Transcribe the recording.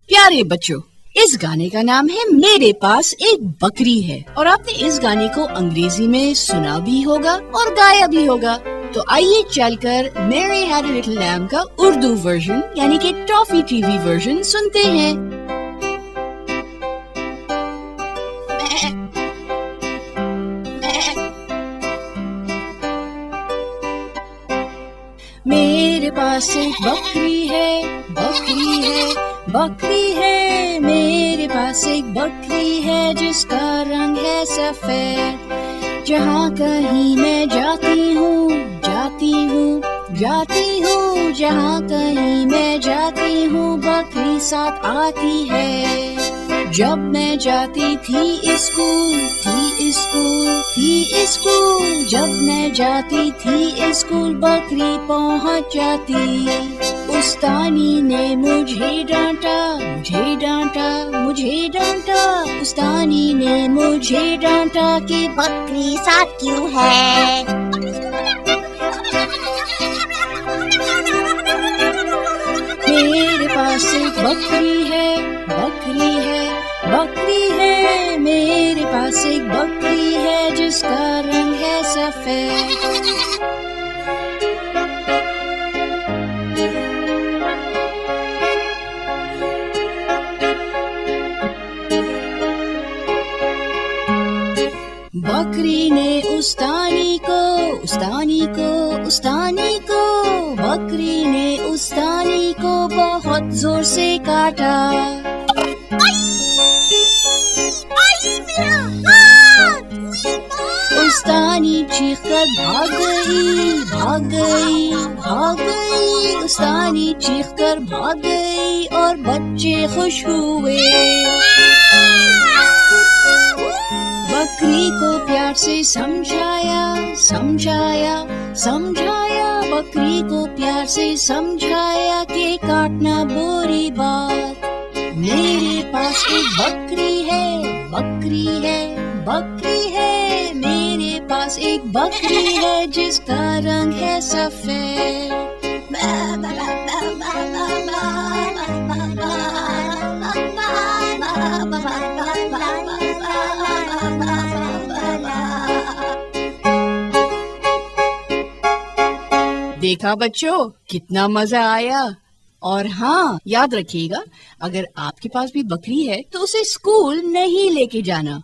प्यारे बच्चों, इस गाने का नाम है मेरे पास एक बकरी है और आपने इस गाने को अंग्रेजी में सुना भी होगा और गाया भी होगा। तो आइए चलकर Mary had a little lamb का उर्दू वर्जन यानी कि टॉफी टीवी वर्जन सुनते हैं। मेरे पास एक बकरी है, बकरी है, बकरी है। मेरे पास एक बकरी है जिसका रंग है सफेद। जहाँ कहीं मैं जाती हूँ, जाती हूँ, जाती हूँ, जहाँ कहीं मैं जाती हूँ बकरी साथ आती है। जब मैं जाती थी स्कूल, थी स्कूल, थी स्कूल, जब मैं जाती थी स्कूल बकरी पहुँच जाती। उस्तानी ने मुझे डांटा, मुझे डांटा, मुझे डांटा, उस्तानी ने मुझे डांटा कि बकरी साथ क्यों है। मेरे पास एक बकरी है, बकरी है, बकरी है। मेरे पास एक बकरी है जिसका रंग है सफेद। बकरी ने उस्तानी को, उस्तानी को, उस्तानी को, बकरी ने उस्तानी को बहुत जोर से काटा। उस्तानी चीखकर भाग गई, भाग गई, भाग गई, उस्तानी चीखकर भाग गई और बच्चे खुश हुए। बकरी को प्यार से समझाया, समझाया, समझाया, बकरी को प्यार से समझाया कि काटना बुरी बात। मेरे पास एक बकरी है, बकरी है, बकरी है। मेरे पास एक बकरी है जिसका रंग है सफेद। देखा बच्चों, कितना मजा आया। और हाँ, याद रखिएगा, अगर आपके पास भी बकरी है तो उसे स्कूल नहीं लेके जाना।